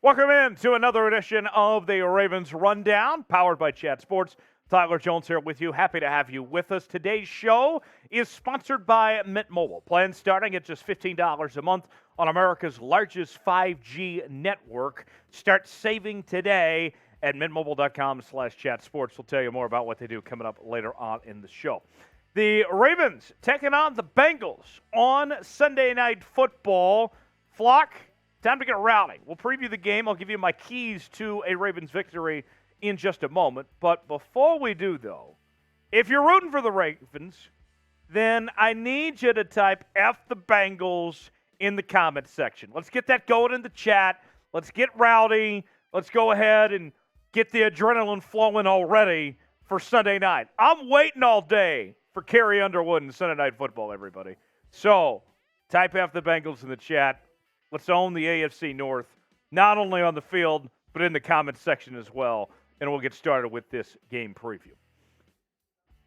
Welcome in to another edition of the Ravens Rundown, powered by Chat Sports. Tyler Jones here with you. Happy to have you with us. Today's show is sponsored by Mint Mobile. Plans starting at just $15 a month on America's largest 5G network. Start saving today at mintmobile.com/chat sports. We'll tell you more about what they do coming up later on in the show. The Ravens taking on the Bengals on Sunday Night Football. Flock, time to get rowdy. We'll preview the game. I'll give you my keys to a Ravens victory in just a moment. But before we do, though, if you're rooting for the Ravens, then I need you to type F the Bengals in the comments section. Let's get that going in the chat. Let's get rowdy. Let's go ahead and get the adrenaline flowing already for Sunday night. I'm waiting all day for Carrie Underwood and Sunday Night Football, everybody. So type F the Bengals in the chat. Let's own the AFC North, not only on the field, but in the comments section as well. And we'll get started with this game preview.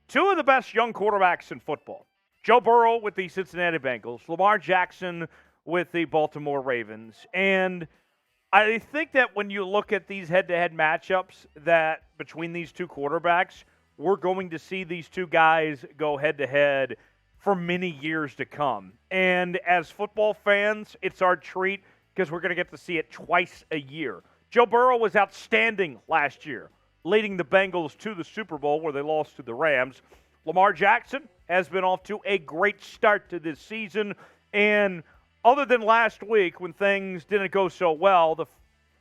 Two of the best young quarterbacks in football. Joe Burrow with the Cincinnati Bengals, Lamar Jackson with the Baltimore Ravens. And I think that when you look at these head-to-head matchups that between these two quarterbacks, we're going to see these two guys go head-to-head for many years to come. And as football fans, it's our treat because we're going to get to see it twice a year. Joe Burrow was outstanding last year, leading the Bengals to the Super Bowl where they lost to the Rams. Lamar Jackson has been off to a great start to this season. And other than last week when things didn't go so well, the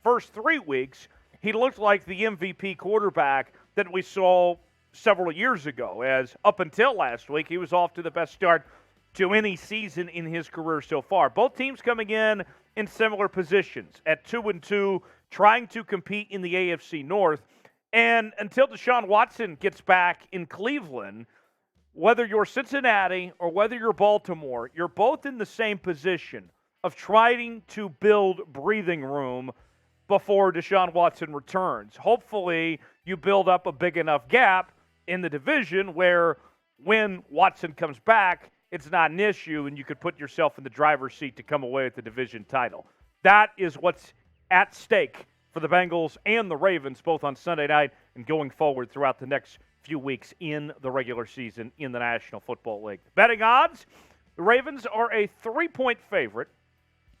first 3 weeks, he looked like the MVP quarterback that we saw several years ago, as up until last week, he was off to the best start to any season in his career so far. Both teams coming in similar positions at 2-2, trying to compete in the AFC North. And until Deshaun Watson gets back in Cleveland, whether you're Cincinnati or whether you're Baltimore, you're both in the same position of trying to build breathing room before Deshaun Watson returns. Hopefully, you build up a big enough gap in the division where when Watson comes back, it's not an issue and you could put yourself in the driver's seat to come away with the division title. That is what's at stake for the Bengals and the Ravens, both on Sunday night and going forward throughout the next few weeks in the regular season in the National Football League. Betting odds, the Ravens are a 3-point favorite,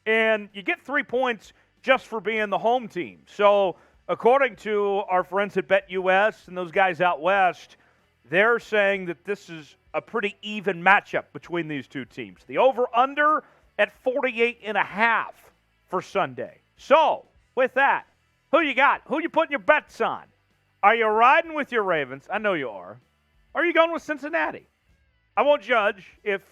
and you get 3 points just for being the home team. So according to our friends at BetUS and those guys out west, they're saying that this is a pretty even matchup between these two teams. The over-under at 48.5 for Sunday. So, with that, who you got? Who you putting your bets on? Are you riding with your Ravens? I know you are. Or are you going with Cincinnati? I won't judge if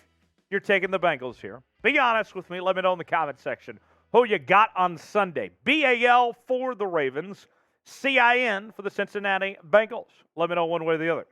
you're taking the Bengals here. Be honest with me. Let me know in the comment section who you got on Sunday. BAL for the Ravens, CIN for the Cincinnati Bengals. Let me know one way or the other.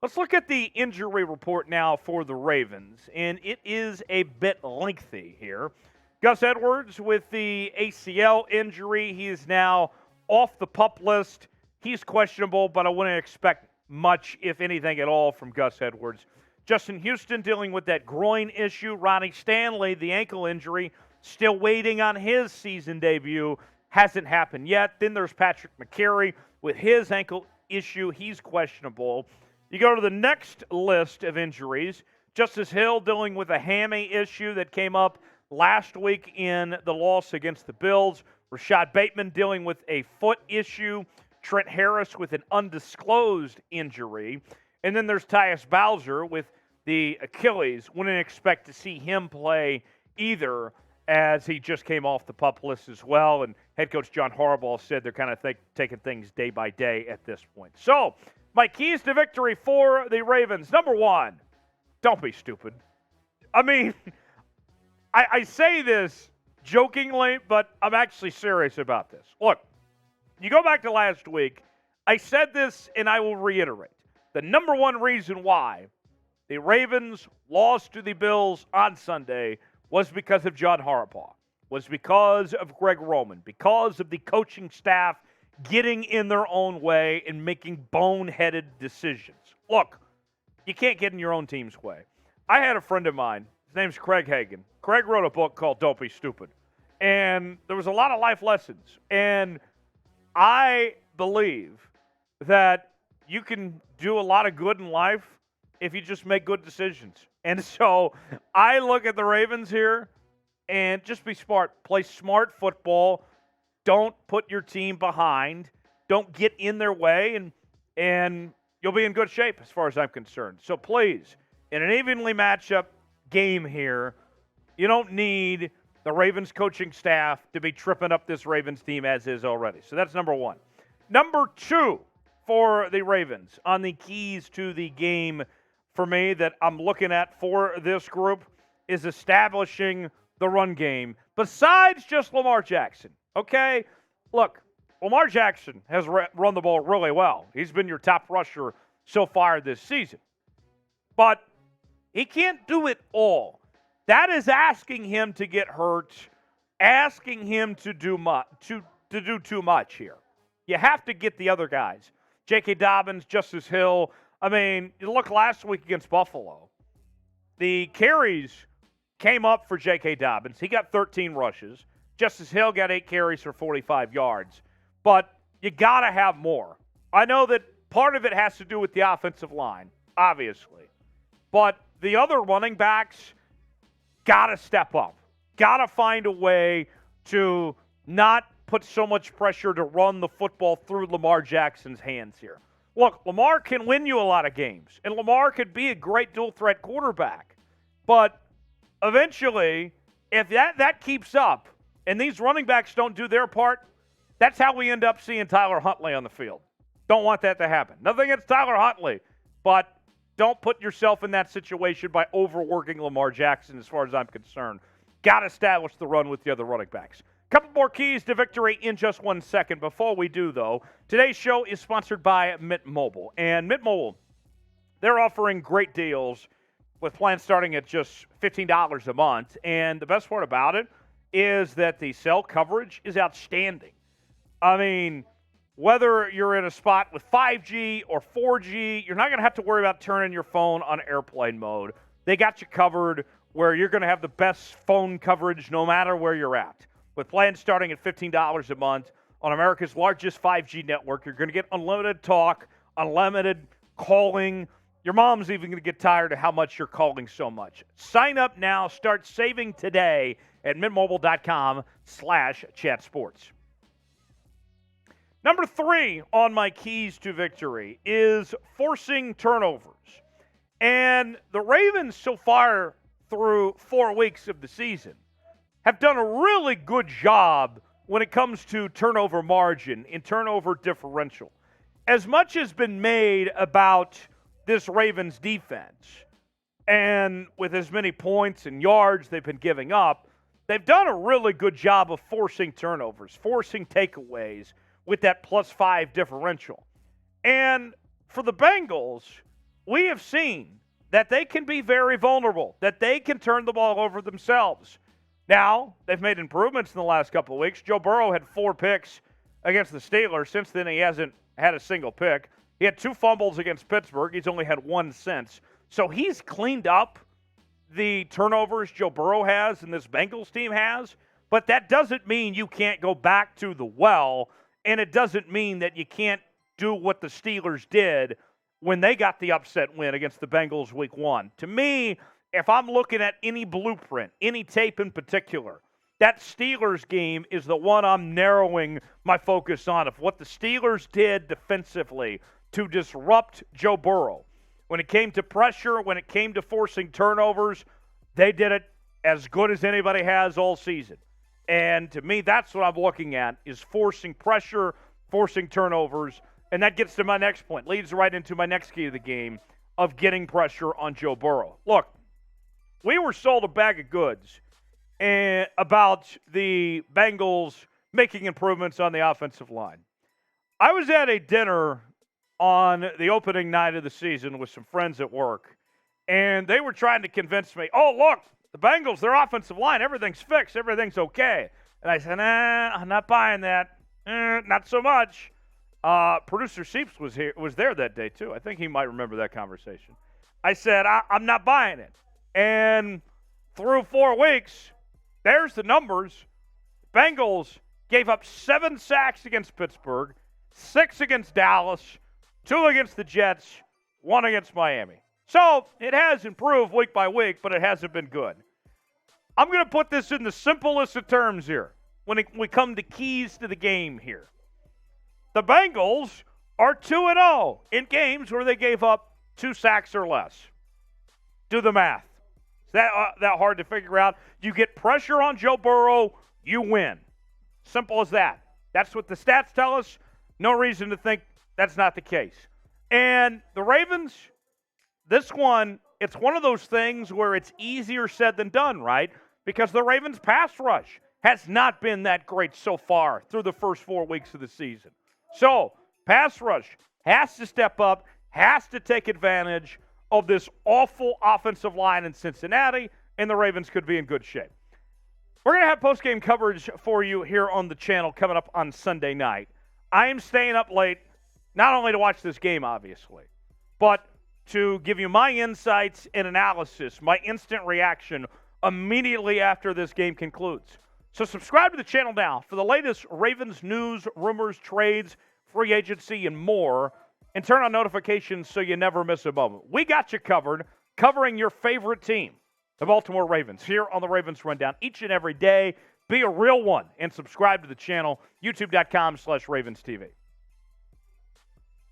Let's look at the injury report now for the Ravens, and it is a bit lengthy here. Gus Edwards with the ACL injury. He is now off the PUP list. He's questionable, but I wouldn't expect much, if anything at all, from Gus Edwards. Justin Houston dealing with that groin issue. Ronnie Stanley, the ankle injury, still waiting on his season debut. Hasn't happened yet. Then there's Patrick Mekari with his ankle issue. He's questionable. You go to the next list of injuries. Justice Hill dealing with a hammy issue that came up last week in the loss against the Bills. Rashod Bateman dealing with a foot issue. Trent Harris with an undisclosed injury. And then there's Tyus Bowser with the Achilles. Wouldn't expect to see him play either, as he just came off the PUP list as well. And head coach John Harbaugh said they're kind of taking things day by day at this point. So, my keys to victory for the Ravens. Number one, don't be stupid. I mean, I say this jokingly, but I'm actually serious about this. Look, you go back to last week, I said this and I will reiterate. The number one reason why the Ravens lost to the Bills on Sunday was because of John Harbaugh, was because of Greg Roman, because of the coaching staff getting in their own way and making boneheaded decisions. Look, you can't get in your own team's way. I had a friend of mine, his name's Craig Hagan. Craig wrote a book called Don't Be Stupid. And there was a lot of life lessons. And I believe that you can do a lot of good in life if you just make good decisions. And so I look at the Ravens here and just be smart. Play smart football. Don't put your team behind. Don't get in their way, and you'll be in good shape as far as I'm concerned. So please, in an evenly matchup game here, you don't need the Ravens coaching staff to be tripping up this Ravens team as is already. So that's number one. Number two for the Ravens on the keys to the game for me that I'm looking at for this group is establishing the run game besides just Lamar Jackson. Okay? Look, Lamar Jackson has run the ball really well. He's been your top rusher so far this season. But he can't do it all. That is asking him to get hurt, asking him to do too much here. You have to get the other guys. J.K. Dobbins, Justice Hill. I mean, you look last week against Buffalo. The carries came up for J.K. Dobbins. He got 13 rushes. Justice Hill got 8 carries for 45 yards. But you got to have more. I know that part of it has to do with the offensive line, obviously. But the other running backs got to step up. Got to find a way to not put so much pressure to run the football through Lamar Jackson's hands here. Look, Lamar can win you a lot of games, and Lamar could be a great dual-threat quarterback. But eventually, if that keeps up and these running backs don't do their part, that's how we end up seeing Tyler Huntley on the field. Don't want that to happen. Nothing against Tyler Huntley, but don't put yourself in that situation by overworking Lamar Jackson as far as I'm concerned. Got to establish the run with the other running backs. Couple more keys to victory in just 1 second. Before we do, though, today's show is sponsored by Mint Mobile. And Mint Mobile, they're offering great deals with plans starting at just $15 a month. And the best part about it is that the cell coverage is outstanding. I mean, whether you're in a spot with 5G or 4G, you're not going to have to worry about turning your phone on airplane mode. They got you covered where you're going to have the best phone coverage no matter where you're at. With plans starting at $15 a month on America's largest 5G network, you're going to get unlimited talk, unlimited calling. Your mom's even going to get tired of how much you're calling so much. Sign up now. Start saving today at mintmobile.com/chatsports. Number 3 on my keys to victory is forcing turnovers. And the Ravens so far through 4 weeks of the season have done a really good job when it comes to turnover margin and turnover differential. As much has been made about this Ravens defense, and with as many points and yards they've been giving up, they've done a really good job of forcing turnovers, forcing takeaways with that +5 differential. And for the Bengals, we have seen that they can be very vulnerable, that they can turn the ball over themselves. Now, they've made improvements in the last couple of weeks. Joe Burrow had 4 picks against the Steelers. Since then, he hasn't had a single pick. He had 2 fumbles against Pittsburgh. He's only had 1 since. So he's cleaned up the turnovers Joe Burrow has and this Bengals team has. But that doesn't mean you can't go back to the well, and it doesn't mean that you can't do what the Steelers did when they got the upset win against the Bengals week 1. To me, if I'm looking at any blueprint, any tape in particular, that Steelers game is the one I'm narrowing my focus on, of what the Steelers did defensively to disrupt Joe Burrow. When it came to pressure, when it came to forcing turnovers, they did it as good as anybody has all season. And to me, that's what I'm looking at, is forcing pressure, forcing turnovers. And that gets to my next point, leads right into my next key of the game of getting pressure on Joe Burrow. Look, we were sold a bag of goods about the Bengals making improvements on the offensive line. I was at a dinner on the opening night of the season with some friends at work, and they were trying to convince me, oh, look, the Bengals, their offensive line, everything's fixed, everything's okay. And I said, nah, I'm not buying that. Not so much. Producer Seeps was there that day, too. I think he might remember that conversation. I said, I'm not buying it. And through 4 weeks, there's the numbers. Bengals gave up 7 sacks against Pittsburgh, 6 against Dallas, 2 against the Jets, 1 against Miami. So it has improved week by week, but it hasn't been good. I'm going to put this in the simplest of terms here when we come to keys to the game here. The Bengals are 2-0 in games where they gave up 2 sacks or less. Do the math. Is that hard to figure out? You get pressure on Joe Burrow, you win. Simple as that. That's what the stats tell us. No reason to think that's not the case. And the Ravens, this one, it's one of those things where it's easier said than done, right? Because the Ravens' pass rush has not been that great so far through the first 4 weeks of the season. So, pass rush has to step up, has to take advantage of this awful offensive line in Cincinnati, and the Ravens could be in good shape. We're going to have post-game coverage for you here on the channel coming up on Sunday night. I am staying up late, not only to watch this game, obviously, but to give you my insights and analysis, my instant reaction immediately after this game concludes. So subscribe to the channel now for the latest Ravens news, rumors, trades, free agency, and more. And turn on notifications so you never miss a moment. We got you covered, covering your favorite team, the Baltimore Ravens, here on the Ravens Rundown each and every day. Be a real one and subscribe to the channel, youtube.com/RavensTV.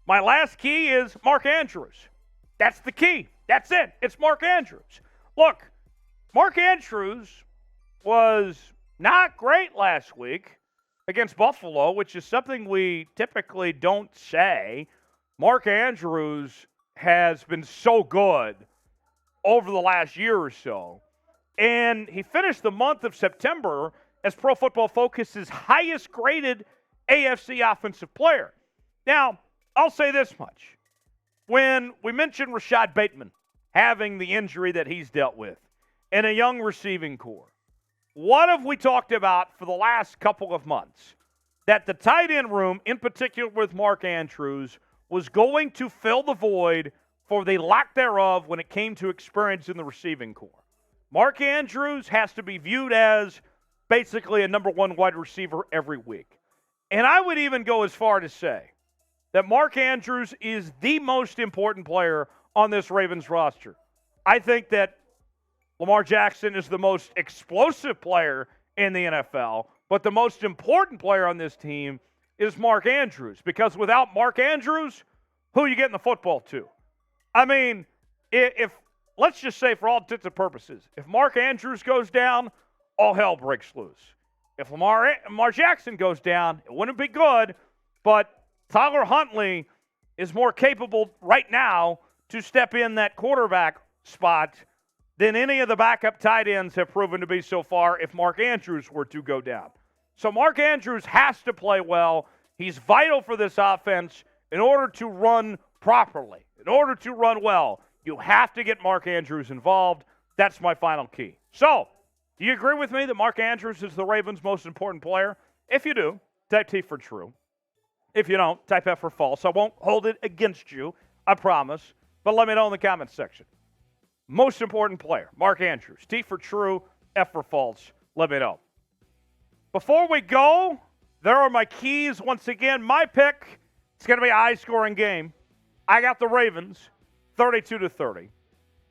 My last key is Mark Andrews. That's the key. That's it. It's Mark Andrews. Look, Mark Andrews was not great last week against Buffalo, which is something we typically don't say. Mark Andrews has been so good over the last year or so. And he finished the month of September as Pro Football Focus's highest graded AFC offensive player. Now, I'll say this much. When we mentioned Rashod Bateman having the injury that he's dealt with and a young receiving core, what have we talked about for the last couple of months? That the tight end room, in particular with Mark Andrews, was going to fill the void for the lack thereof when it came to experience in the receiving core. Mark Andrews has to be viewed as basically a number 1 wide receiver every week. And I would even go as far to say that Mark Andrews is the most important player on this Ravens roster. I think that Lamar Jackson is the most explosive player in the NFL, but the most important player on this team is Mark Andrews, because without Mark Andrews, who are you getting the football to? I mean, if let's just say for all intents and purposes, if Mark Andrews goes down, all hell breaks loose. If Lamar Jackson goes down, it wouldn't be good, but Tyler Huntley is more capable right now to step in that quarterback spot than any of the backup tight ends have proven to be so far if Mark Andrews were to go down. So Mark Andrews has to play well. He's vital for this offense in order to run properly. In order to run well, you have to get Mark Andrews involved. That's my final key. So, do you agree with me that Mark Andrews is the Ravens' most important player? If you do, type T for true. If you don't, type F for false. I won't hold it against you, I promise. But let me know in the comments section. Most important player, Mark Andrews. T for true, F for false. Let me know. Before we go, there are my keys. Once again, my pick, it's going to be a high-scoring game. I got the Ravens, 32-30.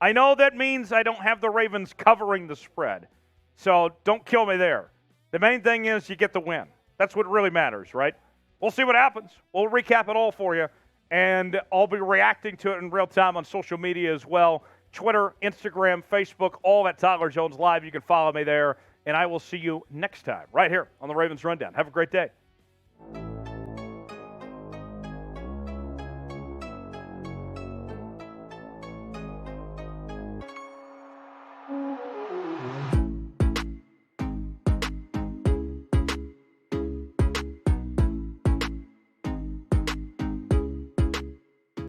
I know that means I don't have the Ravens covering the spread, so don't kill me there. The main thing is you get the win. That's what really matters, right? We'll see what happens. We'll recap it all for you, and I'll be reacting to it in real time on social media as well. Twitter, Instagram, Facebook, all at Tyler Jones Live. You can follow me there, and I will see you next time right here on the Ravens Rundown. Have a great day.